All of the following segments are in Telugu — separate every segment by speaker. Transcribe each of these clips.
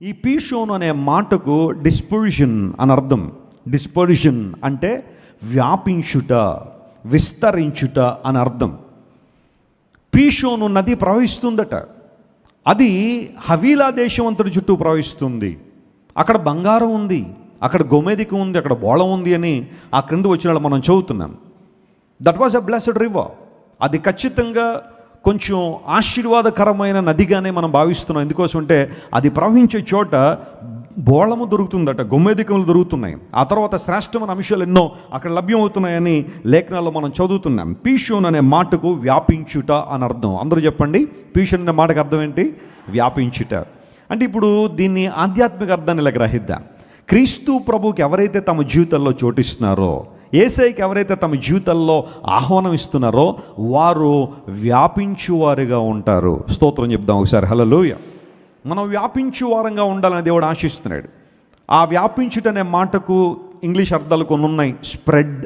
Speaker 1: ఈ పీషోన్ అనే మాటకు డిస్పర్షన్ అని అర్థం. డిస్పర్షన్ అంటే వ్యాపించుట, విస్తరించుట అని అర్థం. పీషోను నది ప్రవహిస్తుందట. అది హవీలా దేశం అంతటి చుట్టూ ప్రవహిస్తుంది. అక్కడ బంగారం ఉంది, అక్కడ గోమేదిక ఉంది, అక్కడ బోళం ఉంది అని ఆ క్రింద వచ్చిన మనం చదువుతున్నాం. That was a blessed river. అది ఖచ్చితంగా కొంచెం ఆశీర్వాదకరమైన నదిగానే మనం భావిస్తున్నాం. ఎందుకోసం అంటే అది ప్రవహించే చోట బోళము దొరుకుతుందట, గొమ్మెదికములు దొరుకుతున్నాయి. ఆ తర్వాత శ్రేష్టమైన అంశాలు ఎన్నో అక్కడ లభ్యమవుతున్నాయని లేఖనాల్లో మనం చదువుతున్నాం. పీషోన్ అనే మాటకు వ్యాపించుట అని అర్థం. అందరూ చెప్పండి, పీషోన్ అనే మాటకు అర్థం ఏంటి? వ్యాపించుట. అంటే ఇప్పుడు దీన్ని ఆధ్యాత్మిక అర్థాన్ని ఇలా గ్రహిద్దాం. క్రీస్తు ప్రభువుకి ఎవరైతే తమ జీవితంలో చోటిస్తున్నారో, యేసయ్యకి ఎవరైతే తమ జీవితాల్లో ఆహ్వానం ఇస్తున్నారో వారు వ్యాపించువారుగా ఉంటారు. స్తోత్రం చెప్దాం ఒకసారి, హల్లెలూయా. మనం వ్యాపించువారంగా ఉండాలని దేవుడు ఆశిస్తున్నాడు. ఆ వ్యాపించుటనే మాటకు ఇంగ్లీష్ అర్థాలు కొన్ని ఉన్నాయి. స్ప్రెడ్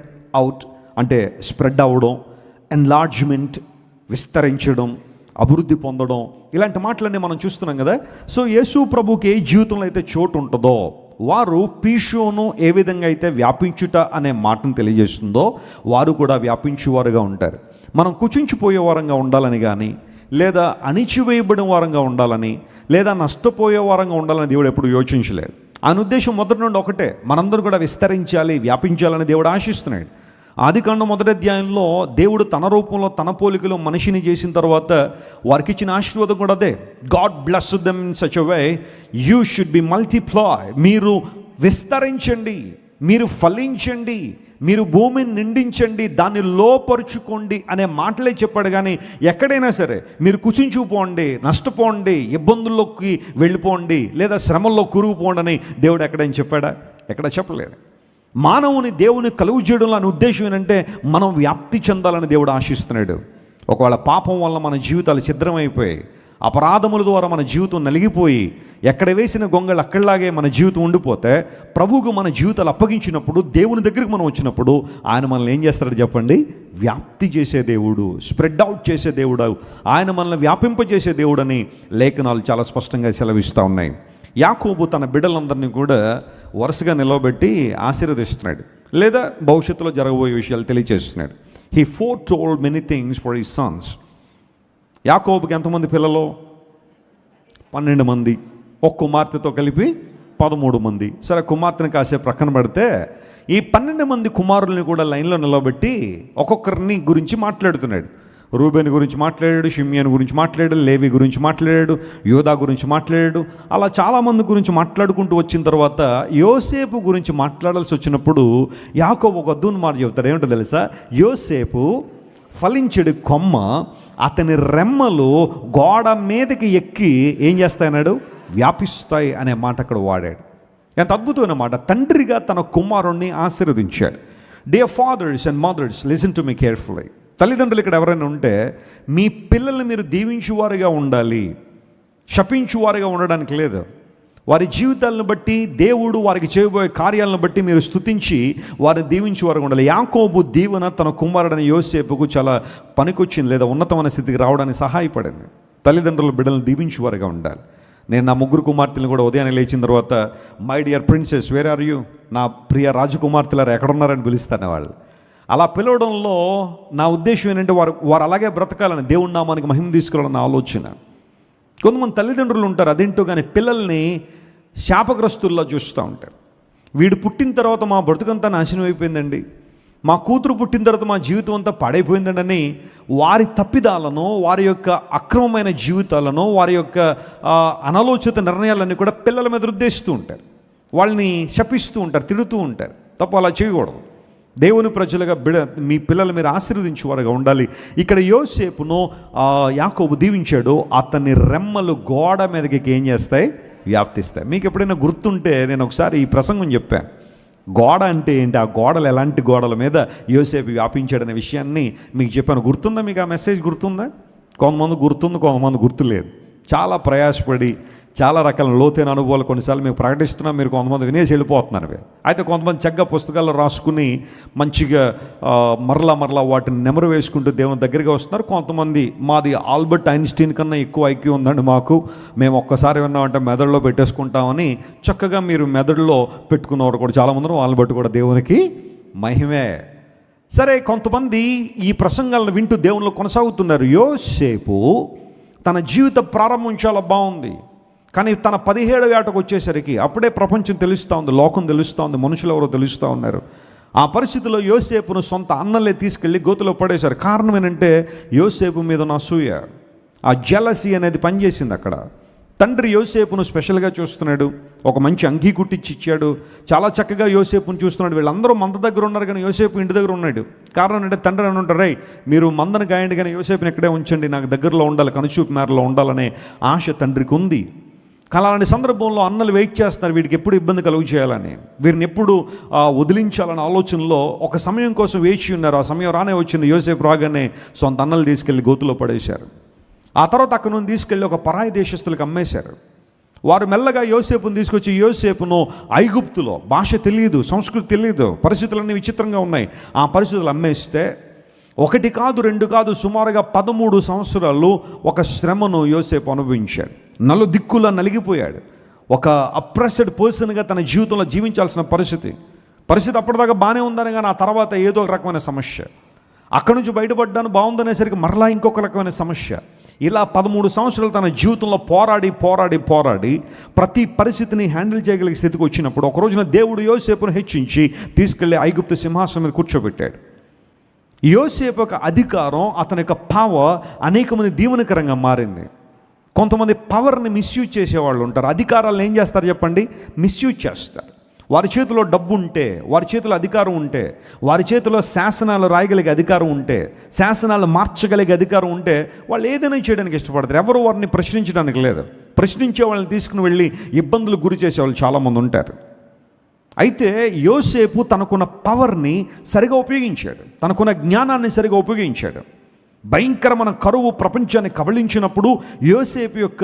Speaker 1: అవుట్ అంటే స్ప్రెడ్ అవ్వడం, ఎన్లార్జ్మెంట్ విస్తరించడం, అభివృద్ధి పొందడం, ఇలాంటి మాటలన్నీ మనం చూస్తున్నాం కదా. సో యేసు ప్రభుకి ఏ జీవితంలో అయితే చోటు ఉంటుందో వారు పీషోను ఏ విధంగా అయితే వ్యాపించుట అనే మాటను తెలియజేస్తుందో వారు కూడా వ్యాపించువారుగా ఉంటారు. మనం కుచించిపోయే వారంగా ఉండాలని కానీ, లేదా అణిచివేయబడిన వారంగా ఉండాలని, లేదా నష్టపోయే వారంగా ఉండాలని దేవుడు ఎప్పుడు యోచించలేదు. ఆయన ఉద్దేశం మొదటి నుండి ఒకటే, మనందరూ కూడా విస్తరించాలి, వ్యాపించాలని దేవుడు ఆశిస్తున్నాడు. ఆదికాండం 1వ అధ్యాయంలో దేవుడు తన రూపంలో తన పోలికలో మనిషిని చేసిన తర్వాత వారికి ఇచ్చిన ఆశీర్వాదం కూడా అదే. God bless them in such a way you should be multiply. మీరు విస్తరించండి, మీరు ఫలించండి, మీరు భూమిని నిండించండి, దాన్ని లోపరుచుకోండి అనే మాటలే చెప్పాడు. కానీ ఎక్కడైనా సరే మీరు కుచించుకుపోండి, నష్టపోండి, ఇబ్బందుల్లోకి వెళ్ళిపోండి, లేదా శ్రమల్లో కూరుకుపోండి అని దేవుడు ఎక్కడైనా చెప్పాడా? ఎక్కడ చెప్పలేదు. మానవుని దేవుని కలుగు చేయడంలో అనే ఉద్దేశం ఏంటంటే మనం వ్యాప్తి చెందాలని దేవుడు ఆశిస్తున్నాడు. ఒకవేళ పాపం వల్ల మన జీవితాలు ఛిద్రమైపోయాయి, అపరాధముల ద్వారా మన జీవితం నలిగిపోయి ఎక్కడ వేసిన గొంగళ్ళు అక్కడలాగే మన జీవితం ఉండిపోతే, ప్రభువుకు మన జీవితాలు అప్పగించినప్పుడు, దేవుని దగ్గరికి మనం వచ్చినప్పుడు ఆయన మనల్ని ఏం చేస్తాడు చెప్పండి? వ్యాప్తి చేసే దేవుడు, స్ప్రెడ్ అవుట్ చేసే దేవుడు, ఆయన మనల్ని వ్యాపింపజేసే దేవుడు అని లేఖనాలు చాలా స్పష్టంగా సెలవిస్తూ ఉన్నాయి. యాకోబు తన బిడ్డలందరినీ కూడా వరుసగా నిలవబెట్టి ఆశీర్వదిస్తున్నాడు, లేదా భవిష్యత్తులో జరగబోయే విషయాలు తెలియజేస్తున్నాడు. He foretold many things for his sons. యాకోబుకి ఎంతమంది పిల్లలు? 12 మంది. ఒక కుమార్తెతో కలిపి 13 మంది. సరే, కుమార్తెను కాసేపు ప్రక్కన పెడితే ఈ 12 మంది కుమారుల్ని కూడా లైన్లో నిలబెట్టి ఒక్కొక్కరిని గురించి మాట్లాడుతున్నాడు. రూబేను గురించి మాట్లాడాడు, షిమ్యోను గురించి మాట్లాడాడు, లేవి గురించి మాట్లాడాడు, యోదా గురించి మాట్లాడాడు. అలా చాలామంది గురించి మాట్లాడుకుంటూ వచ్చిన తర్వాత యోసేపు గురించి మాట్లాడాల్సి వచ్చినప్పుడు యాకోబు ఒక అద్భుతమైన మాట చెబుతాడు. ఏమిటో తెలుసా? యోసేపు ఫలించడు కొమ్మ, అతని రెమ్మలు గోడ మీదకి ఎక్కి ఏం చేస్తాయన్నాడు? వ్యాపిస్తాయి అనే మాట అక్కడ వాడాడు. ఎంత అద్భుతమైన మాట. తండ్రిగా తన కుమారుణ్ణి ఆశీర్వదించాడు. Dear fathers and mothers, listen to me carefully. తల్లిదండ్రులు ఇక్కడ ఎవరైనా ఉంటే మీ పిల్లల్ని మీరు దీవించువారుగా ఉండాలి, శపించువారుగా ఉండడానికి లేదు. వారి జీవితాలను బట్టి, దేవుడు వారికి చేయబోయే కార్యాలను బట్టి మీరు స్తుతించి వారిని దీవించువారుగా ఉండాలి. యాకోబు దీవెన తన కుమారుడైన యోసేపుకు చాలా పనికొచ్చింది, లేదా ఉన్నతమైన స్థితికి రావడానికి సహాయపడింది. తల్లిదండ్రుల బిడ్డలను దీవించువారుగా ఉండాలి. నేను నా 3 కుమార్తెలను కూడా ఉదయాన్నే లేచిన తర్వాత my dear princess where are you, నా ప్రియ రాజకుమార్తెలారు ఎక్కడున్నారని పిలుస్తాను వాళ్ళు. అలా పిలవడంలో నా ఉద్దేశం ఏంటంటే వారు అలాగే బ్రతకాలని, దేవుడి నామానికి మహిమ తీసుకురావాలన్న ఆలోచన. కొంతమంది తల్లిదండ్రులు ఉంటారు అదేంటో కానీ పిల్లల్ని శాపగ్రస్తుల్లో చూస్తూ ఉంటారు. వీడు పుట్టిన తర్వాత మా బ్రతుకంతా నాశనం అయిపోయిందండి, మా కూతురు పుట్టిన తర్వాత మా జీవితం అంతా పాడైపోయిందండి అని వారి తప్పిదాలను, వారి యొక్క అక్రమమైన జీవితాలను, వారి యొక్క అనాలోచిత నిర్ణయాలన్నీ కూడా పిల్లల మీద ఉద్దేశిస్తూ ఉంటారు. వాళ్ళని శపిస్తూ ఉంటారు, తిడుతూ ఉంటారు. తప్ప అలా చేయకూడదు. దేవుని ప్రజలుగా మీ పిల్లలు మీరు ఆశీర్వదించేవారుగా ఉండాలి. ఇక్కడ యోసేపును యాకోబు దీవించాడు. అతని రెమ్మలు గోడ మీదకి ఏం చేస్తాయి? వ్యాప్తిస్తాయి. మీకు ఎప్పుడైనా గుర్తుంటే నేను ఒకసారి ఈ ప్రసంగం చెప్పాను. గోడ అంటే ఏంటి, ఆ గోడలు ఎలాంటి గోడల మీద యోసేపు వ్యాపించాడనే విషయాన్ని మీకు చెప్పాను. గుర్తుందా? మీకు ఆ మెసేజ్ గుర్తుందా? కొంతమంది గుర్తుంది, కొంతమంది గుర్తులేదు. చాలా ప్రయాసపడి చాలా రకాల లోతైన అనుభవాలు కొన్నిసార్లు మీకు ప్రకటిస్తున్నాం, మీరు కొంతమంది వినేసి వెళ్ళిపోతున్నారు. అయితే కొంతమంది చక్కగా పుస్తకాల్లో రాసుకుని మంచిగా మరలా వాటిని నెమరు వేసుకుంటూ దేవుని దగ్గరికి వస్తున్నారు. కొంతమంది మాది ఆల్బర్ట్ ఐన్స్టీన్ కన్నా ఎక్కువ ఐక్యూ ఉందండి మాకు, మేము ఒక్కసారి విన్నామంటే మెదడులో పెట్టేసుకుంటామని చక్కగా మీరు మెదడులో పెట్టుకున్నవాడు కూడా చాలామంది, వాళ్ళని బట్టి కూడా దేవునికి మహిమే. సరే, కొంతమంది ఈ ప్రసంగాలను వింటూ దేవునిలో కొనసాగుతున్నారు. యోసేపు తన జీవిత ప్రారంభం చాలా బాగుంది, కానీ తన 17వ ఏటకు వచ్చేసరికి అప్పుడే ప్రపంచం తెలుస్తూ ఉంది, లోకం తెలుస్తూ ఉంది, మనుషులు ఎవరో తెలుస్తూ ఉన్నారు. ఆ పరిస్థితిలో యోసేపును సొంత అన్నలే తీసుకెళ్ళి గోతులో పడేశారు. కారణం ఏంటంటే యోసేపు మీద ఉన్న అసూయ, ఆ జెలసీ అనేది పనిచేసింది అక్కడ. తండ్రి యోసేపును స్పెషల్గా చూస్తున్నాడు, ఒక మంచి అంగీ కుట్టించి ఇచ్చాడు, చాలా చక్కగా యోసేపును చూస్తున్నాడు. వీళ్ళందరూ మంద దగ్గర ఉన్నారు కానీ యోసేపు ఇంటి దగ్గర ఉన్నాడు. కారణం అంటే తండ్రి అని ఉంటారు, రై మీరు మందను గాయండి కానీ యోసేపుని ఇక్కడే ఉంచండి, నాకు దగ్గరలో ఉండాలి, కనుచూపు మేరలో ఉండాలనే ఆశ తండ్రికి ఉంది. అలాంటి సందర్భంలో అన్నలు వెయిట్ చేస్తున్నారు, వీడికి ఎప్పుడు ఇబ్బంది కలుగు చేయాలని, వీరిని ఎప్పుడు వదిలించాలనే ఆలోచనలో ఒక సమయం కోసం వేచి ఉన్నారు. ఆ సమయం రానే వచ్చింది. యోసేపు రాగానే సొంత అన్నలు తీసుకెళ్ళి గోతులో పడేశారు. ఆ తర్వాత అక్కడ నుండి తీసుకెళ్ళి ఒక పరాయి దేశస్తులకు అమ్మేశారు. వారు మెల్లగా యోసేపును తీసుకొచ్చి, యోసేపును ఐగుప్తులో భాష తెలియదు, సంస్కృతి తెలియదు, పరిస్థితులన్నీ విచిత్రంగా ఉన్నాయి, ఆ పరిస్థితులు అమ్మేస్తే 1 కాదు 2 కాదు సుమారుగా 13 సంవత్సరాలు ఒక శ్రమను యోసేపు అనుభవించాడు. నలుదిక్కులా నలిగిపోయాడు. ఒక అప్రెస్డ్ పర్సన్గా తన జీవితంలో జీవించాల్సిన పరిస్థితి అప్పటిదాకా బాగానే ఉందని, కానీ ఆ తర్వాత ఏదో ఒక రకమైన సమస్య. అక్కడి నుంచి బయటపడ్డాను బాగుందనేసరికి మరలా ఇంకొక రకమైన సమస్య. ఇలా 13 సంవత్సరాలు తన జీవితంలో పోరాడి ప్రతి పరిస్థితిని హ్యాండిల్ చేయగలిగే స్థితికి వచ్చినప్పుడు ఒక రోజున దేవుడు యోసేపును హెచ్చించి తీసుకెళ్లి ఐగుప్తు సింహాసనం మీద కూర్చోబెట్టాడు. యోసేపు యొక్క అధికారం, అతని యొక్క పవర్ అనేక మంది దీవెనకరంగా మారింది. కొంతమంది పవర్ని మిస్యూజ్ చేసేవాళ్ళు ఉంటారు. అధికారాలను ఏం చేస్తారు చెప్పండి? మిస్యూజ్ చేస్తారు. వారి చేతిలో డబ్బు ఉంటే, వారి చేతిలో అధికారం ఉంటే, వారి చేతిలో శాసనాలు రాయగలిగే అధికారం ఉంటే, శాసనాలు మార్చగలిగే అధికారం ఉంటే వాళ్ళు ఏదైనా చేయడానికి ఇష్టపడతారు. ఎవరు వారిని ప్రశ్నించడానికి లేదు. ప్రశ్నించే వాళ్ళని తీసుకుని వెళ్ళి ఇబ్బందులకు గురి చేసే వాళ్ళు చాలామంది ఉంటారు. అయితే యోసేపు తనకున్న పవర్ని సరిగా ఉపయోగించాడు, తనకున్న జ్ఞానాన్ని సరిగా ఉపయోగించాడు. భయంకరమైన కరువు ప్రపంచాన్ని కబళించినప్పుడు యోసేపు యొక్క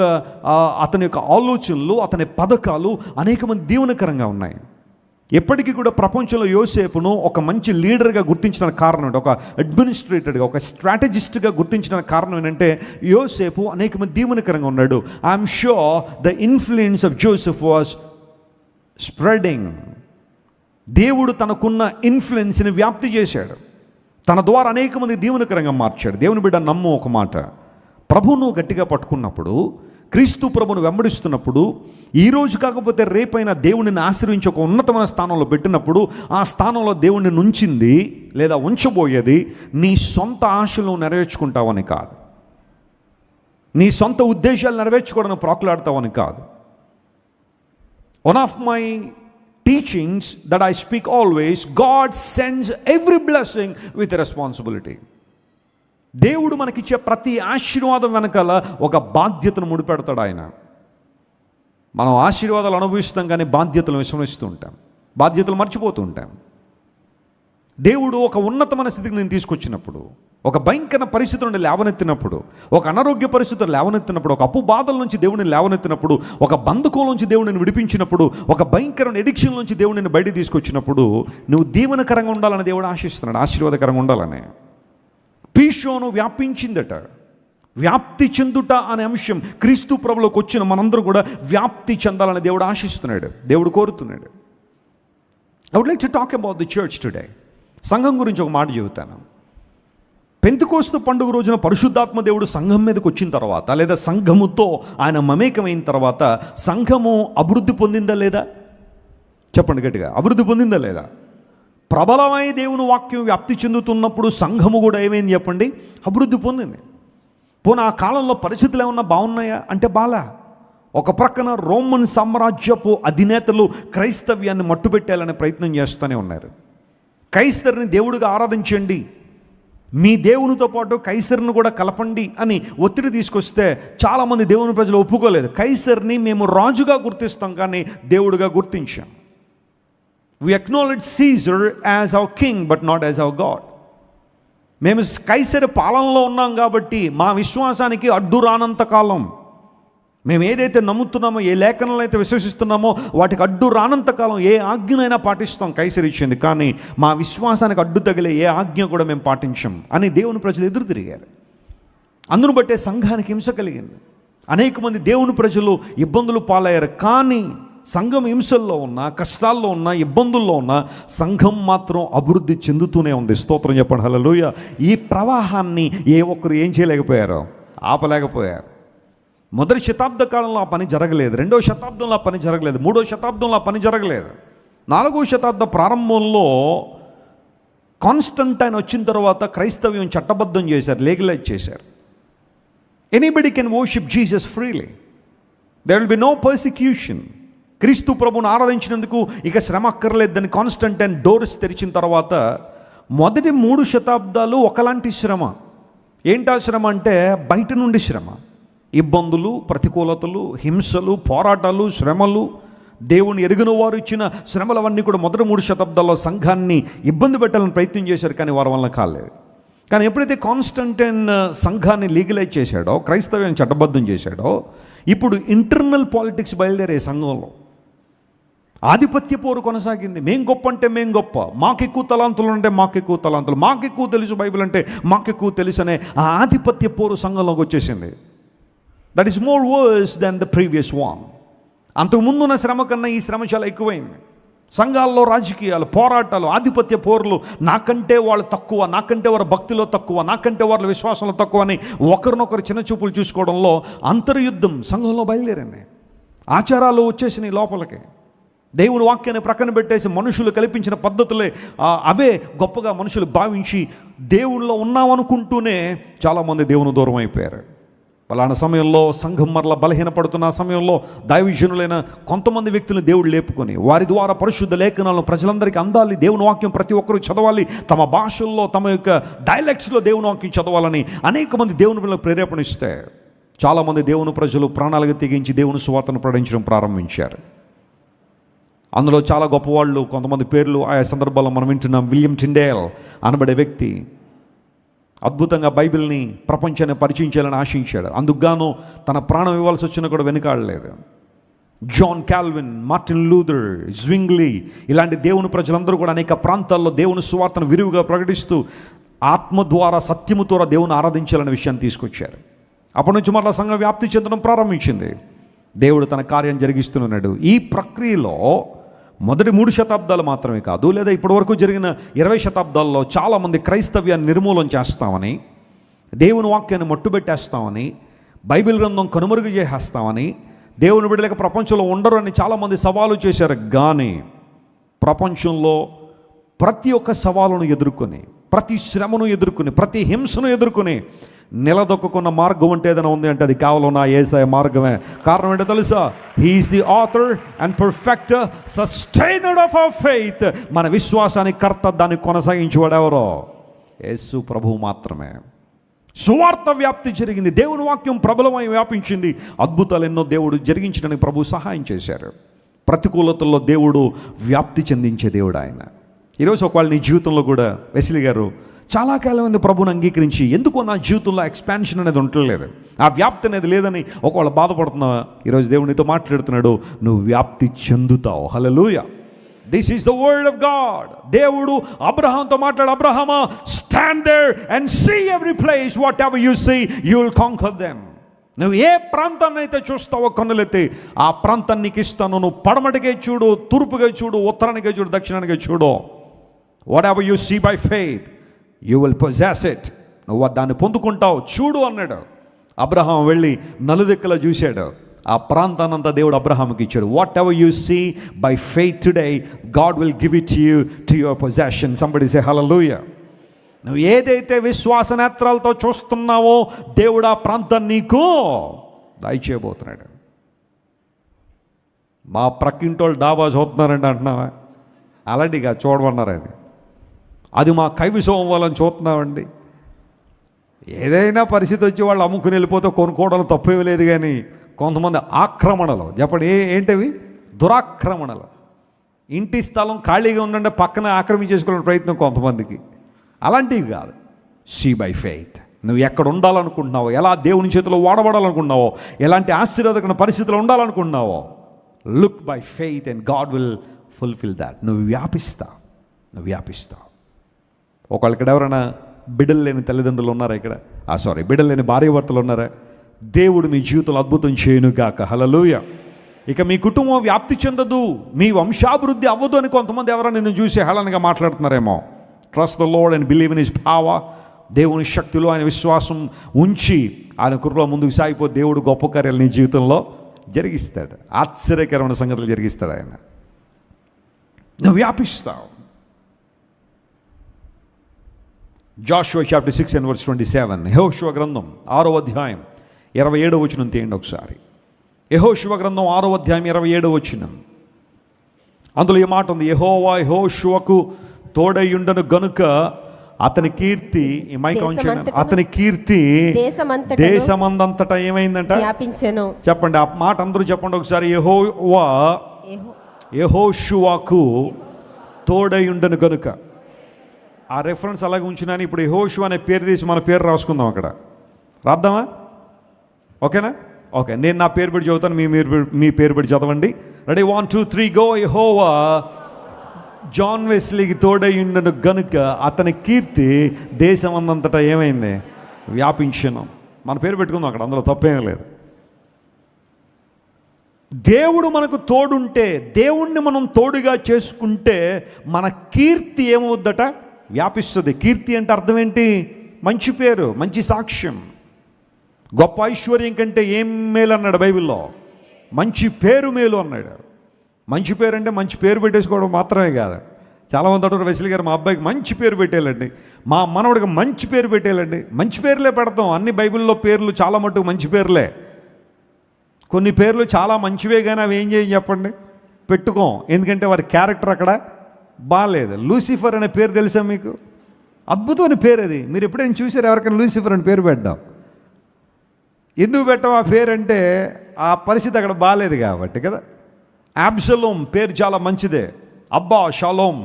Speaker 1: అతని యొక్క ఆలోచనలు, అతని పథకాలు అనేక మంది దీవెనకరంగా ఉన్నాయి. ఎప్పటికీ కూడా ప్రపంచంలో యోసేపును ఒక మంచి లీడర్గా గుర్తించిన కారణం ఏంటి? ఒక అడ్మినిస్ట్రేటర్గా, ఒక స్ట్రాటజిస్ట్గా గుర్తించిన కారణం ఏంటంటే యోసేపు అనేక మంది దీవెనకరంగా ఉన్నాడు. I'm sure the influence of Joseph was spreading. దేవుడు తనకున్న ఇన్ఫ్లుయెన్స్ని వ్యాప్తి చేశాడు, తన ద్వారా అనేక మంది దీవెనకరంగా మార్చాడు. దేవుని బిడ్డ నమ్ము ఒక మాట, ప్రభువును గట్టిగా పట్టుకున్నప్పుడు, క్రీస్తు ప్రభువును వెంబడిస్తున్నప్పుడు, ఈరోజు కాకపోతే రేపైనా దేవుడిని ఆశ్రయించి ఒక ఉన్నతమైన స్థానంలో పెట్టినప్పుడు, ఆ స్థానంలో దేవుడిని నుంచింది లేదా ఉంచబోయేది నీ సొంత ఆశలు నెరవేర్చుకుంటావని కాదు, నీ సొంత ఉద్దేశాలు నెరవేర్చుకోవడానికి ప్రాకులాడతావని కాదు. One of my teachings that I speak always, God sends every blessing with a responsibility. దేవుడు మనకిచ్చే ప్రతి ఆశీర్వాదం వెనకాల ఒక బాధ్యతను ముడిపెడతాడు ఆయన. మనం ఆశీర్వాదాలు అనుభవిస్తాం కానీ బాధ్యతలు విస్మరిస్తూ ఉంటాం, బాధ్యతలు మర్చిపోతూ ఉంటాం. దేవుడు ఒక ఉన్నతమైన స్థితికి నేను తీసుకొచ్చినప్పుడు, ఒక భయంకర పరిస్థితి నుండి లేవనెత్తినప్పుడు, ఒక అనారోగ్య పరిస్థితులు లేవనెత్తినప్పుడు, ఒక అప్పు బాధల నుంచి దేవుడిని లేవనెత్తినప్పుడు, ఒక బంధుకోల నుంచి దేవుడిని విడిపించినప్పుడు, ఒక భయంకరమైన ఎడిక్షన్ నుంచి దేవుడిని బయటికి తీసుకొచ్చినప్పుడు, నువ్వు దీవెనకరంగా ఉండాలని దేవుడు ఆశిస్తున్నాడు, ఆశీర్వాదకరంగా ఉండాలని. పీషోను వ్యాపించిందట. వ్యాప్తి చెందుట అనే అంశం క్రీస్తు ప్రభులోకి వచ్చిన మనందరూ కూడా వ్యాప్తి చెందాలని దేవుడు ఆశిస్తున్నాడు, దేవుడు కోరుతున్నాడు. I would like to talk about the church today. సంఘం గురించి ఒక మాట చెబుతాను. పెంతెకోస్తు పండుగ రోజున పరిశుద్ధాత్మ దేవుడు సంఘం మీదకి వచ్చిన తర్వాత, లేదా సంఘముతో ఆయన మమేకమైన తర్వాత, సంఘము అభివృద్ధి పొందిందా లేదా? చెప్పండి గట్టిగా, అభివృద్ధి పొందిందా లేదా? ప్రబలమై దేవుని వాక్యం వ్యాప్తి చెందుతున్నప్పుడు సంఘము కూడా ఏమైంది చెప్పండి? అభివృద్ధి పొందింది. పోనీ ఆ కాలంలో పరిస్థితులు ఏమన్నా బాగున్నాయా అంటే బాలా. ఒక ప్రక్కన రోమన్ సామ్రాజ్యపు అధినేతలు క్రైస్తవ్యాన్ని మట్టుపెట్టాలనే ప్రయత్నం చేస్తూనే ఉన్నారు. కైసరుని దేవుడిగా ఆరాధించండి, మీ దేవునితో పాటు కైసరుని కూడా కలపండి అని ఒత్తిడి తీసుకొస్తే చాలామంది దేవుని ప్రజలు ఒప్పుకోలేదు. కైసర్ని మేము రాజుగా గుర్తిస్తాం కానీ దేవుడిగా గుర్తించాం. We acknowledge Caesar as our king but not as our God. మేము కైసరు పాలనలో ఉన్నాం కాబట్టి మా విశ్వాసానికి అడ్డు రానంత కాలం మేము ఏదైతే నమ్ముతున్నామో, ఏ లేఖనాలు అయితే విశ్వసిస్తున్నామో వాటికి అడ్డు రానంతకాలం ఏ ఆజ్ఞనైనా పాటిస్తాం, కైసరు ఇచ్చింది. కానీ మా విశ్వాసానికి అడ్డు తగిలే ఏ ఆజ్ఞ కూడా మేము పాటించం అని దేవుని ప్రజలు ఎదురు తిరిగారు. అందును బట్టే సంఘానికి హింస కలిగింది. అనేక మంది దేవుని ప్రజలు ఇబ్బందులు పాలయ్యారు. కానీ సంఘం హింసల్లో ఉన్న, కష్టాల్లో ఉన్న, ఇబ్బందుల్లో ఉన్న సంఘం మాత్రం అభివృద్ధి చెందుతూనే ఉంది. స్తోత్రం చెప్పండి, హల్లెలూయా. ఈ ప్రవాహాన్ని ఏ ఒక్కరు ఏం చేయలేకపోయారు, ఆపలేకపోయారు. మొదటి శతాబ్ద కాలంలో ఆ పని జరగలేదు, రెండవ శతాబ్దంలో ఆ పని జరగలేదు, మూడవ శతాబ్దంలో ఆ పని జరగలేదు. నాలుగవ శతాబ్ద ప్రారంభంలో కాన్స్టంటైన్ వచ్చిన తర్వాత క్రైస్తవ్యం చట్టబద్ధం చేశారు, లీగలైజ్ చేశారు. Anybody can worship Jesus freely, there will be no persecution. క్రీస్తు ప్రభువును ఆరాధించినందుకు ఇక శ్రమ అక్కర్లేదని కాన్స్టంటైన్ డోర్స్ తెరిచిన తర్వాత మొదటి 3 శతాబ్దాలు ఒకలాంటి శ్రమ. ఏంటా శ్రమ అంటే బయట నుండి శ్రమ, ఇబ్బందులు, ప్రతికూలతలు, హింసలు, పోరాటాలు, శ్రమలు, దేవుని ఎరిగిన వారు ఇచ్చిన శ్రమలవన్నీ కూడా మొదటి 3 శతాబ్దాల్లో సంఘాన్ని ఇబ్బంది పెట్టాలని ప్రయత్నం చేశారు. కానీ వారి వల్ల కాలేదు. కానీ ఎప్పుడైతే కాన్స్టంటైన్ సంఘాన్ని లీగలైజ్ చేశాడో, క్రైస్తవ్యాన్ని చట్టబద్ధం చేశాడో, ఇప్పుడు ఇంటర్నల్ పాలిటిక్స్ బయలుదేరే సంఘంలో ఆధిపత్య పోరు కొనసాగింది. మేం గొప్ప అంటే మేం గొప్ప, మాకెక్కువ తలాంతులు అంటే మాకెక్కువ తలాంతులు, మాకెక్కువ తెలుసు బైబిల్ అంటే మాకెక్కువ తెలుసు అనే ఆ ఆధిపత్య పోరు సంఘంలోకి వచ్చేసింది. That is more worse than the previous one. అంతకుముందున్న శ్రమ కన్నా ఈ శ్రమ చాలా ఎక్కువైంది. సంఘాల్లో రాజకీయాలు, పోరాటాలు, ఆధిపత్య పోరులు, నాకంటే వాళ్ళు తక్కువ, నాకంటే వారి భక్తిలో తక్కువ, నాకంటే వాళ్ళ విశ్వాసంలో తక్కువ అని ఒకరినొకరు చిన్న చూపులు చూసుకోవడంలో అంతర్యుద్ధం సంఘంలో బయలుదేరింది. ఆచారాలు వచ్చేసినాయి లోపలికి. దేవుని వాక్యాన్ని ప్రక్కన పెట్టేసి మనుషులు కల్పించిన పద్ధతులే అవే గొప్పగా మనుషులు భావించి దేవుళ్ళో ఉన్నామనుకుంటూనే చాలామంది దేవుని దూరం అయిపోయారు. పలానా సమయంలో సంఘం మరలా బలహీనపడుతున్న సమయంలో దైవజనులైన కొంతమంది వ్యక్తులను దేవుడు లేపుకొని వారి ద్వారా పరిశుద్ధ లేఖనాలను ప్రజలందరికీ అందాలి, దేవుని వాక్యం ప్రతి ఒక్కరూ చదవాలి, తమ భాషల్లో తమ యొక్క డైలెక్ట్స్లో దేవుని వాక్యం చదవాలని అనేక మంది దేవుని పిల్లలకు ప్రేరేపణ ఇస్తే చాలామంది దేవుని ప్రజలు ప్రాణాలకు తెగించి దేవుని సువార్తను ప్రకటించడం ప్రారంభించారు. అందులో చాలా గొప్పవాళ్ళు, కొంతమంది పేర్లు ఆయా సందర్భాల్లో మనం వింటున్నాం. విలియం టిండేల్ అనబడే వ్యక్తి అద్భుతంగా బైబిల్ని ప్రపంచాన్ని పరిచయం చేయాలని ఆశించాడు. అందుకుగాను తన ప్రాణం ఇవ్వాల్సి వచ్చినా కూడా వెనుకాడలేదు. జాన్ కాల్విన్, మార్టిన్ లూథర్, జ్వింగ్లీ ఇలాంటి దేవుని ప్రజలందరూ కూడా అనేక ప్రాంతాల్లో దేవుని సువార్తను విరివిగా ప్రకటిస్తూ ఆత్మ ద్వారా, సత్యము ద్వారా దేవుని ఆరాధించాలనే విషయాన్ని తీసుకొచ్చారు. అప్పటి నుంచి మరలా సంఘం వ్యాప్తి చెందడం ప్రారంభించింది. దేవుడు తన కార్యం జరిగిస్తున్నాడు. ఈ ప్రక్రియలో మొదటి 3 శతాబ్దాలు మాత్రమే కాదు, లేదా ఇప్పటివరకు జరిగిన 20 శతాబ్దాల్లో చాలామంది క్రైస్తవ్యాన్ని నిర్మూలన చేస్తామని, దేవుని వాక్యాన్ని మట్టుబెట్టేస్తామని, బైబిల్ గ్రంథం కనుమరుగు చేసేస్తామని, దేవుని బిడ్డలేక ప్రపంచంలో ఉండరు అని చాలామంది సవాలు చేశారు. కానీ ప్రపంచంలో ప్రతి ఒక్క సవాలును ఎదుర్కొని, ప్రతి శ్రమను ఎదుర్కొని, ప్రతి హింసను ఎదుర్కొని నిలదొక్కున్న మార్గం అంటే ఏదైనా ఉంది అంటే అది కేవలం నా యేసయ్య మార్గమే. కారణం ఏంటో తెలుసా? He is the author and perfecter, sustainer of our faith. మన విశ్వాసానికి కర్త, దాన్ని కొనసాగించేవాడు ఎవరో? యేసు ప్రభువు మాత్రమే. సువార్త వ్యాప్తి జరిగింది, దేవుని వాక్యం ప్రబలమై వ్యాపించింది, అద్భుతాలు ఎన్నో దేవుడు జరిగించడానికి ప్రభు సహాయం చేశారు. ప్రతికూలతల్లో దేవుడు వ్యాప్తి చెందించే దేవుడు ఆయన. ఈరోజు ఒకవేళ నీ జీవితంలో కూడా వెస్లీ గారు చాలా కాలం మంది ప్రభుని అంగీకరించి ఎందుకో నా జీవితంలో ఎక్స్పాన్షన్ అనేది ఉండలేదు, ఆ వ్యాప్తి అనేది లేదని ఒకవేళ బాధపడుతున్నావా? ఈరోజు దేవుడు నీతో మాట్లాడుతున్నాడు, నువ్వు వ్యాప్తి చెందుతావు. Hallelujah. This is the word of God. దేవుడు అబ్రహాంతో మాట్లాడు, అబ్రహామా, stand there and see every place, whatever you see you will conquer them. నువ్వు ఏ ప్రాంతాన్ని అయితే చూస్తావో కన్నులెత్తి ఆ ప్రాంతాన్ని నీకు ఇస్తాను. నువ్వు పడమటికే చూడు, తూర్పుగా చూడు, ఉత్తరానికే చూడు, దక్షిణానికే చూడు. Whatever you see by faith you will possess it. నువ్వు దాన్ని పొందుకుంటావు, చూడు అన్నాడు. అబ్రహాం వెళ్ళి నలుదిక్కులా చూశాడు, ఆ ప్రాంతానంతా దేవుడు అబ్రహాంకి ఇచ్చాడు. Whatever you see by faith today, God will give it you to your possession. Somebody say hallelujah. నువ్వు ఏదైతే విశ్వాస నేత్రాలతో చూస్తున్నావో దేవుడు ఆ ప్రాంతాన్ని నీకు దయచేయబోతున్నాడు. మా ప్రక్కింటోళ్ళు డాబా చూస్తున్నారండి అంటున్నావా? అలాంటిగా చూడమన్నారని, అది మా కైవిసవం వాళ్ళని చూస్తున్నామండి. ఏదైనా పరిస్థితి వచ్చి వాళ్ళు అమ్ముకుని వెళ్ళిపోతే కొనుక్కోవడం తప్పేవి లేదు. కానీ కొంతమంది ఆక్రమణలు, చెప్పండి ఏంటవి? దురాక్రమణలు. ఇంటి స్థలం ఖాళీగా ఉందంటే పక్కన ఆక్రమించేసుకోవడానికి ప్రయత్నం కొంతమందికి. అలాంటివి కాదు. See by faith. నువ్వు ఎక్కడ ఉండాలనుకుంటున్నావో, ఎలా దేవుని చేతిలో వాడబడాలనుకుంటున్నావో, ఎలాంటి ఆశీర్వాదకరమైన పరిస్థితులు ఉండాలనుకుంటున్నావో, look by faith and God will fulfil that. నువ్వు వ్యాపిస్తావు. ఒకళ్ళు ఇక్కడ ఎవరైనా బిడ్డలు లేని తల్లిదండ్రులు ఉన్నారా? ఇక్కడ బిడ్డలు లేని భార్యాభర్తలు ఉన్నారా? దేవుడు మీ జీవితంలో అద్భుతం చేయనుగాక. హల్లెలూయా. ఇక మీ కుటుంబం వ్యాప్తి చెందదు, మీ వంశాభివృద్ధి అవ్వదు అని కొంతమంది ఎవరైనా నిన్ను చూసి హేళనగా మాట్లాడుతున్నారేమో. Trust the Lord and believe in his power. దేవుని శక్తిలో ఆయన విశ్వాసం ఉంచి ఆయన కృపలో ముందుకు సాగిపోతే దేవుడు గొప్ప కార్యాలు నీ జీవితంలో జరిగిస్తాడు. ఆశ్చర్యకరమైన సంగతులు జరిగిస్తాడు ఆయన. నువ్వు వ్యాపిస్తావు. Joshua chapter 6 and verse 27. యెహోషువ గ్రంథం 6వ అధ్యాయం 27వ వచనం తీయండి ఒకసారి. యెహోషువ గ్రంథం 6వ అధ్యాయం 27వ వచనం. అందులో ఈ మాట ఉంది, యెహోవా యెహోషువకు తోడయుండను గనుక అతని కీర్తి, ఈ మైక్ ఆన్ చేయండి, అతని కీర్తి దేశమందంతటా ఏమైందంట?
Speaker 2: వ్యాపించెను.
Speaker 1: చెప్పండి ఆ మాట అందరూ చెప్పండి ఒకసారి. యెహోవా యెహోషువకు తోడయుండను గనుక. ఆ రెఫరెన్స్ అలాగే ఉంచినాను. ఇప్పుడు యెహోషువ అనే పేరు తీసి మన పేరు రాసుకుందాం అక్కడ. రాద్దామా? ఓకేనా? ఓకే, నేను నా పేరు పెట్టి చదువుతాను, మీ పేరు పెట్టి చదవండి. రెడీ? 1 2 3 గో. యెహోవా జాన్ వెస్లీకి తోడయుండను గనుక అతని కీర్తి దేశమందంతటా ఏమైంది? వ్యాపించను. మన పేరు పెట్టుకుందాం అక్కడ, అందులో తప్పేం లేదు. దేవుడు మనకు తోడుంటే, దేవుణ్ణి మనం తోడుగా చేసుకుంటే మన కీర్తి ఏమవుద్దట? వ్యాపిస్తుంది. కీర్తి అంటే అర్థం ఏంటి? మంచి పేరు, మంచి సాక్ష్యం. గొప్ప ఐశ్వర్యం కంటే ఏం మేలు అన్నాడు బైబిల్లో? మంచి పేరు మేలు అన్నాడు. మంచి పేరు అంటే మంచి పేరు పెట్టేసుకోవడం మాత్రమే కాదు. చాలామంది అంటారు, వెస్లీ గారు మా అబ్బాయికి మంచి పేరు పెట్టేయాలండి, మా మనవడికి మంచి పేరు పెట్టేయాలండి. మంచి పేర్లే పెడతాం. అన్ని బైబిల్లో పేర్లు చాలా మటుకు మంచి పేర్లే. కొన్ని పేర్లు చాలా మంచివే కానీ అవి ఏం చేయం చెప్పండి, పెట్టుకోం. ఎందుకంటే వారి క్యారెక్టర్ అక్కడ బాగాలేదు. లూసిఫర్ అనే పేరు తెలుసా మీకు? అద్భుతమైన పేరు అది. మీరు ఎప్పుడైనా చూసారు ఎవరికైనా లూసిఫర్ అని పేరు పెట్టాం? ఎందుకు పెట్టాం ఆ పేరు అంటే ఆ పరిస్థితి అక్కడ బాగాలేదు కాబట్టి కదా. అబ్షలోం పేరు చాలా మంచిదే. అబ్బా షాలోం,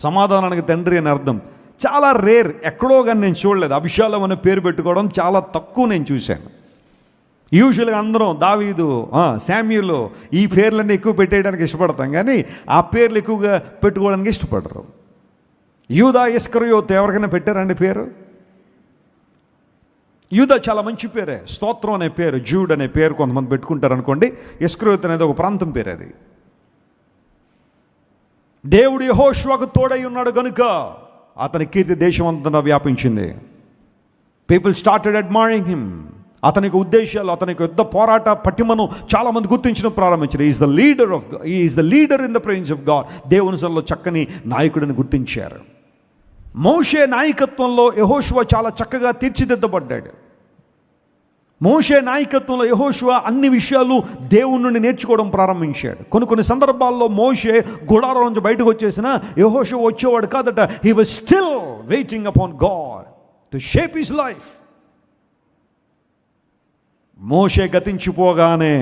Speaker 1: సమాధానానికి తండ్రి అని అర్థం. చాలా రేర్, ఎక్కడో కానీ నేను చూడలేదు. అభిషాలం అనే పేరు పెట్టుకోవడం చాలా తక్కువ నేను చూశాను. యూజువల్గా అందరం దావీదు, శామ్యూలు, ఈ పేర్లన్నీ ఎక్కువ పెట్టేయడానికి ఇష్టపడతాం, కానీ ఆ పేర్లు ఎక్కువగా పెట్టుకోవడానికి ఇష్టపడరు. యూదా ఇస్కరియోతు ఎవరికైనా పెట్టారండి పేరు? యూదా చాలా మంచి పేరే. స్తోత్రం అనే పేరు, జూడ్ అనే పేరు కొంతమంది పెట్టుకుంటారు అనుకోండి. ఇస్కరియోతు అనేది ఒక ప్రాంతం పేరు అది. దేవుడు యెహోషువకు తోడై ఉన్నాడు కనుక అతని కీర్తి దేశమంతా వ్యాపించింది. People started admiring him. అతనికి ఉద్దేశాలు, అతనికి యుద్ధ పోరాట పటిమను చాలామంది గుర్తించడం ప్రారంభించారు. Is the leader in the presence of God. దేవుని సన్నిధిలో చక్కని నాయకుడిని గుర్తించారు. మోషే నాయకత్వంలో యెహోషువ చాలా చక్కగా తీర్చిదిద్దబడ్డాడు. మోషే నాయకత్వంలో యెహోషువ అన్ని విషయాలు దేవుని నుండి నేర్చుకోవడం ప్రారంభించాడు. కొన్ని సందర్భాల్లో మోషే గుడారం నుంచి బయటకు వచ్చేసిన యెహోషువ వచ్చేవాడు కాదట. He was still waiting upon God to shape his life. మోషే గతించిపోగానే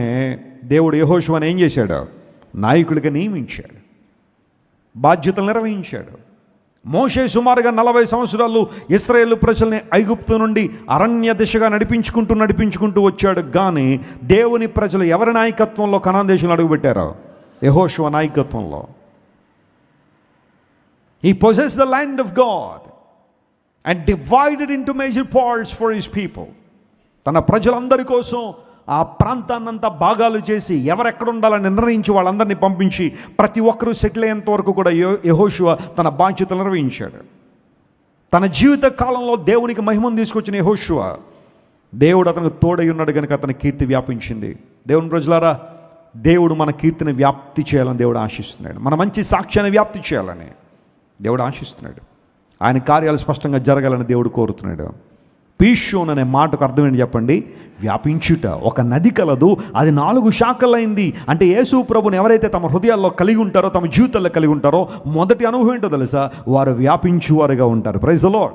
Speaker 1: దేవుడు యెహోషువను ఏం చేశాడు? నాయకుడిగా నియమించాడు, బాధ్యతలు నిర్వహించాడు. మోషే సుమారుగా 40 సంవత్సరాలు ఇశ్రాయేలు ప్రజల్ని ఐగుప్తు నుండి అరణ్య దిశగా నడిపించుకుంటూ వచ్చాడు. కానీ దేవుని ప్రజలు ఎవరి నాయకత్వంలో కనాన్ దేశంలో అడుగుపెట్టారో? యెహోషువ నాయకత్వంలో. He possessed the land of God and divided into major parts for his people. తన ప్రజలందరి కోసం ఆ ప్రాంతాన్నంతా భాగాలు చేసి ఎవరెక్కడ ఉండాలని నిర్ణయించి వాళ్ళందరినీ పంపించి ప్రతి ఒక్కరూ సెటిల్ అయ్యేంత వరకు కూడా యెహోషువ తన బాధ్యతలు నిర్వహించాడు. తన జీవిత కాలంలో దేవునికి మహిమను తీసుకొచ్చిన యెహోషువ, దేవుడు అతనికి తోడై ఉన్నాడు కనుక అతని కీర్తి వ్యాపించింది. దేవుని ప్రజలారా, దేవుడు మన కీర్తిని వ్యాప్తి చేయాలని దేవుడు ఆశిస్తున్నాడు. మన మంచి సాక్ష్యాన్ని వ్యాప్తి చేయాలని దేవుడు ఆశిస్తున్నాడు. ఆయన కార్యాలు స్పష్టంగా జరగాలని దేవుడు కోరుతున్నాడు. పీషోన్ అనే మాటకు అర్థం ఏంటి చెప్పండి? వ్యాపించుట. ఒక నది కలదు, అది 4 శాఖలైంది. అంటే యేసు ప్రభుని ఎవరైతే తమ హృదయాల్లో కలిగి ఉంటారో, తమ జీవితాల్లో కలిగి ఉంటారో, మొదటి అనుభవం ఏంటో తెలుసా? వారు వ్యాపించువారుగా ఉంటారు. Praise the lord.